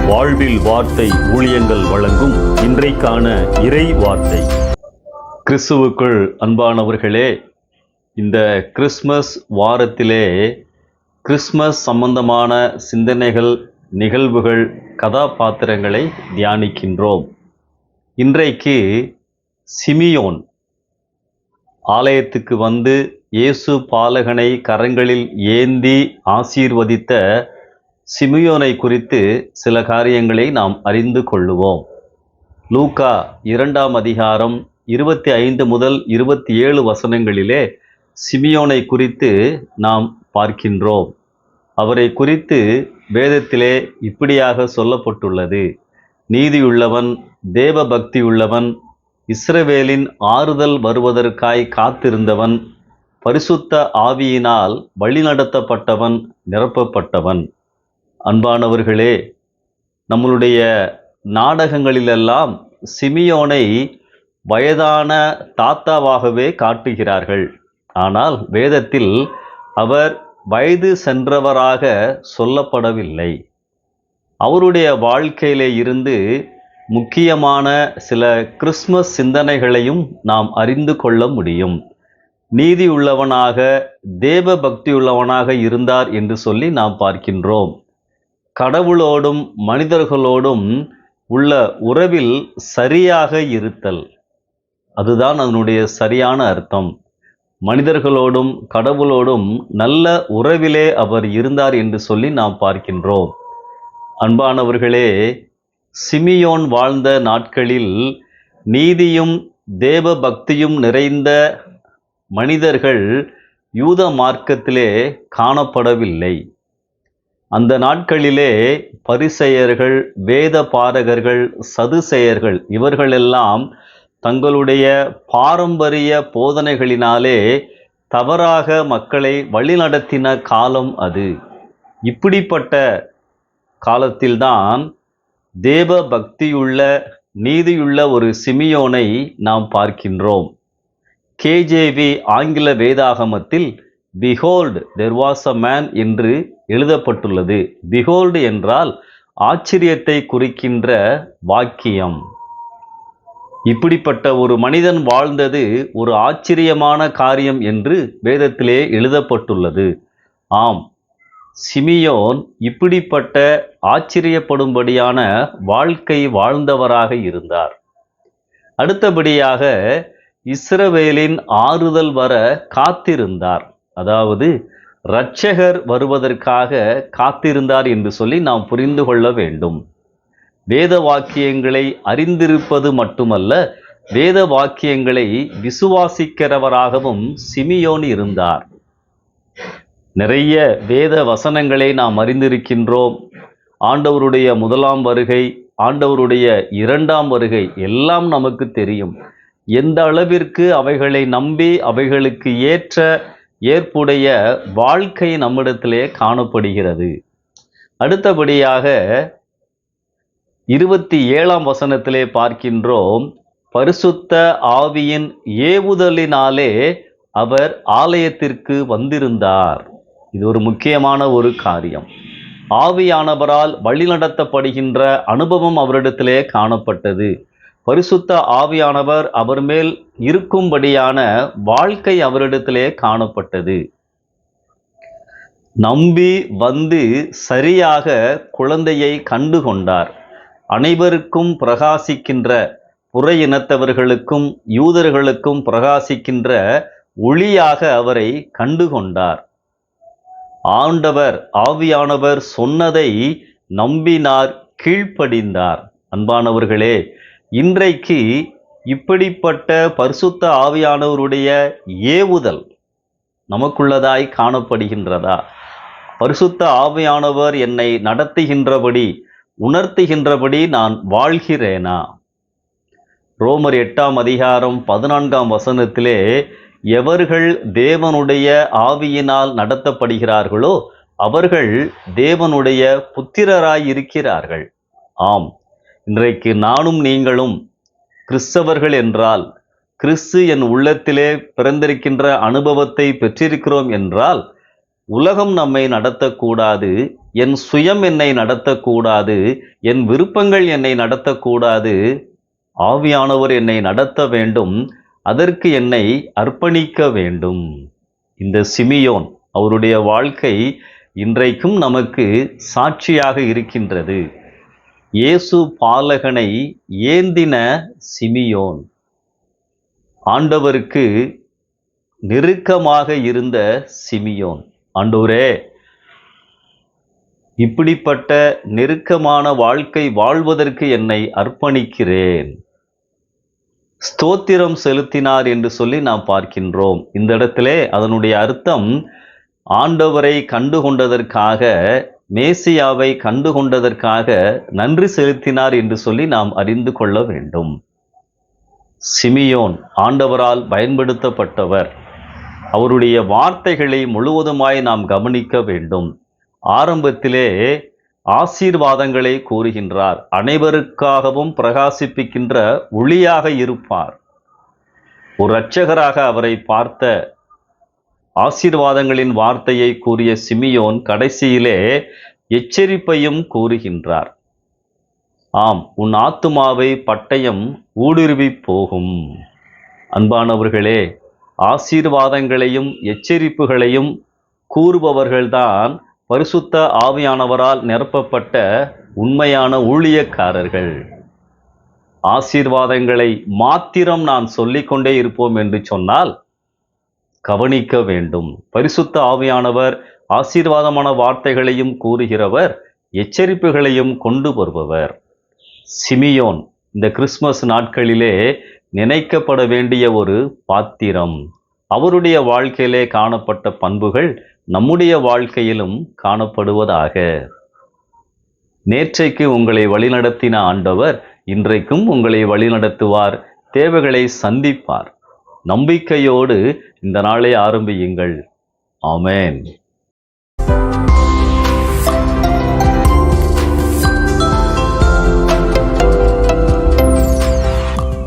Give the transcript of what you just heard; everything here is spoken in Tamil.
வாழ்வில் வார்த்தை ஊழியங்கள் வழங்கும் இன்றைக்கான இறை வார்த்தை. கிறிஸ்துவுக்குள் அன்பானவர்களே, இந்த கிறிஸ்மஸ் வாரத்திலே கிறிஸ்மஸ் சம்பந்தமான சிந்தனைகள், நிகழ்வுகள், கதாபாத்திரங்களை தியானிக்கின்றோம். இன்றைக்கு சிமியோன் ஆலயத்துக்கு வந்து இயேசு பாலகனை கரங்களில் ஏந்தி ஆசீர்வதித்த சிமியோனை குறித்து சில காரியங்களை நாம் அறிந்து கொள்ளுவோம். லூக்கா 2ஆம் அதிகாரம் 25 முதல் 27 வசனங்களிலே சிமியோனை குறித்து நாம் பார்க்கின்றோம். அவரை குறித்து வேதத்திலே இப்படியாக சொல்லப்பட்டுள்ளது: நீதியுள்ளவன், தேவ பக்தியுள்ளவன், இஸ்ரவேலின் ஆறுதல் வருவதற்காய் காத்திருந்தவன், பரிசுத்த ஆவியினால் வழிநடத்தப்பட்டவன், நிரப்பப்பட்டவன். அன்பானவர்களே, நம்மளுடைய நாடகங்களிலெல்லாம் சிமியோனை வயதான தாத்தாவாகவே காட்டுகிறார்கள். ஆனால் வேதத்தில் அவர் வயது சென்றவராக சொல்லப்படவில்லை. அவருடைய வாழ்க்கையிலே இருந்து முக்கியமான சில கிறிஸ்மஸ் சிந்தனைகளையும் நாம் அறிந்து கொள்ள முடியும். நீதி உள்ளவனாக, தேவ பக்தியுள்ளவனாக இருந்தார் என்று சொல்லி நாம் பார்க்கின்றோம். கடவுளோடும் மனிதர்களோடும் உள்ள உறவில் சரியாக இருத்தல், அதுதான் அதனுடைய சரியான அர்த்தம். மனிதர்களோடும் கடவுளோடும் நல்ல உறவிலே அவர் இருந்தார் என்று சொல்லி நாம் பார்க்கின்றோம். அன்பானவர்களே, சிமியோன் வாழ்ந்த நாட்களில் நீதியும் தேவ பக்தியும் நிறைந்த மனிதர்கள் யூத மார்க்கத்திலே காணப்படவில்லை. அந்த நாட்களிலே பரிசேயர்கள், வேத பாரகர்கள், சதுசேயர்கள் இவர்களெல்லாம் தங்களுடைய பாரம்பரிய போதனைகளினாலே தவறாக மக்களை வழிநடத்தின காலம் அது. இப்படிப்பட்ட காலத்தில்தான் தேவ பக்தியுள்ள, நீதியுள்ள ஒரு சிமியோனை நாம் பார்க்கின்றோம். கேஜேவி ஆங்கில வேதாகமத்தில் "Behold, there was a man" என்று எழுதப்பட்டுள்ளது. "Behold" என்றால் ஆச்சரியத்தை குறிக்கின்ற வாக்கியம். இப்படிப்பட்ட ஒரு மனிதன் வாழ்ந்தது ஒரு ஆச்சரியமான காரியம் என்று வேதத்திலே எழுதப்பட்டுள்ளது. ஆம், சிமியோன் இப்படிப்பட்ட ஆச்சரியப்படும்படியான வாழ்க்கை வாழ்ந்தவராக இருந்தார். அடுத்தபடியாக இஸ்ரவேலின் ஆறுதல் வர காத்திருந்தார். அதாவது இரட்சகர் வருவதற்காக காத்திருந்தார் என்று சொல்லி நாம் புரிந்து கொள்ள வேண்டும். வேத வாக்கியங்களை அறிந்திருப்பது மட்டுமல்ல, வேத வாக்கியங்களை விசுவாசிக்கிறவராகவும் சிமியோன் இருந்தார். நிறைய வேத வசனங்களை நாம் அறிந்திருக்கின்றோம். ஆண்டவருடைய முதலாம் வருகை, ஆண்டவருடைய 2ஆம் வருகை எல்லாம் நமக்கு தெரியும். எந்த அளவிற்கு அவைகளை நம்பி அவைகளுக்கு ஏற்புடைய வாழ்க்கை நம்மிடத்திலே காணப்படுகிறது. அடுத்தபடியாக 27ஆம் வசனத்திலே பார்க்கின்றோம், பரிசுத்த ஆவியின் ஏவுதலினாலே அவர் ஆலயத்திற்கு வந்திருந்தார். இது ஒரு முக்கியமான ஒரு காரியம். ஆவியானவரால் வழிநடத்தப்படுகின்ற அனுபவம் அவரிடத்திலே காணப்பட்டது. பரிசுத்த ஆவியானவர் அவர் மேல் இருக்கும்படியான வாழ்க்கை அவரிடத்திலே காணப்பட்டது. நம்பி வந்து சரியாக குழந்தையை கண்டு கொண்டார். அனைவருக்கும் பிரகாசிக்கின்ற, புற இனத்தவர்களுக்கும் யூதர்களுக்கும் பிரகாசிக்கின்ற ஒளியாக அவரை கண்டு கொண்டார். ஆவியானவர் சொன்னதை நம்பினார், கீழ்ப்படிந்தார். அன்பானவர்களே, இன்றைக்கு இப்படிப்பட்ட பரிசுத்த ஆவியானவருடைய ஏவுதல் நமக்குள்ளதாய் காணப்படுகின்றதா? பரிசுத்த ஆவியானவர் என்னை நடத்துகின்றபடி, உணர்த்துகின்றபடி நான் வாழ்கிறேனா? ரோமர் 8ஆம் அதிகாரம் 14ஆம் வசனத்திலே, எவர்கள் தேவனுடைய ஆவியினால் நடத்தப்படுகிறார்களோ அவர்கள் தேவனுடைய புத்திரராய் இருக்கிறார்கள். ஆம், இன்றைக்கு நானும் நீங்களும் கிறிஸ்தவர்கள் என்றால், கிறிஸ்து என் உள்ளத்திலே பிறந்திருக்கின்ற அனுபவத்தை பெற்றிருக்கிறோம் என்றால், உலகம் நம்மை நடத்தக்கூடாது, என் சுயம் என்னை நடத்தக்கூடாது, என் விருப்பங்கள் என்னை நடத்தக்கூடாது. ஆவியானவர் என்னை நடத்த வேண்டும், அதற்கு என்னை அர்ப்பணிக்க வேண்டும். இந்த சிமியோன் அவருடைய வாழ்க்கை இன்றைக்கும் நமக்கு சாட்சியாக இருக்கின்றது. இயேசு பாலகனை ஏந்தின சிமியோன், ஆண்டவருக்கு நெருக்கமாக இருந்த சிமியோன். ஆண்டவரே, இப்படிப்பட்ட நெருக்கமான வாழ்க்கை வாழ்வதற்கு என்னை அர்ப்பணிக்கிறேன். ஸ்தோத்திரம் செலுத்தினார் என்று சொல்லி நாம் பார்க்கின்றோம். இந்த இடத்திலே அதனுடைய அர்த்தம் ஆண்டவரை கண்டுகொண்டதற்காக, மேசியாவை கண்டுகொண்டதற்காக நன்றி செலுத்தினார் என்று சொல்லி நாம் அறிந்து கொள்ள வேண்டும். சிமியோன் ஆண்டவரால் பயன்படுத்தப்பட்டவர். அவருடைய வார்த்தைகளை முழுவதுமாய் நாம் கவனிக்க வேண்டும். ஆரம்பத்திலே ஆசீர்வாதங்களை கூறுகின்றார். அனைவருக்காகவும் பிரகாசிப்பிக்கின்ற ஒளியாக இருப்பார். ஒரு இரட்சகராக அவரை பார்த்த ஆசீர்வாதங்களின் வார்த்தையை கூறிய சிமியோன் கடைசியிலே எச்சரிப்பையும் கூறுகின்றார். ஆம், உன் ஆத்துமாவை பட்டயம் ஊடுருவி போகும். அன்பானவர்களே, ஆசீர்வாதங்களையும் எச்சரிப்புகளையும் கூறுபவர்கள்தான் பரிசுத்த ஆவியானவரால் நிரப்பப்பட்ட உண்மையான ஊழியக்காரர்கள். ஆசீர்வாதங்களை மாத்திரம் நான் சொல்லிக்கொண்டே இருப்போம் என்று சொன்னால் கவனிக்க வேண்டும். பரிசுத்த ஆவியானவர் ஆசீர்வாதமான வார்த்தைகளையும் கூறுகிறவர், எச்சரிப்புகளையும் கொண்டு வருபவர். சிமியோன் இந்த கிறிஸ்துமஸ் நாட்களிலே நினைக்கப்பட வேண்டிய ஒரு பாத்திரம். அவருடைய வாழ்க்கையிலே காணப்பட்ட பண்புகள் நம்முடைய வாழ்க்கையிலும் காணப்படுவதாக. நேற்றைக்கு உங்களை வழிநடத்தின ஆண்டவர் இன்றைக்கும் உங்களை வழிநடத்துவார், தேவைகளை சந்திப்பார். நம்பிக்கையோடு இந்த நாளை ஆரம்பியுங்கள். ஆமென்.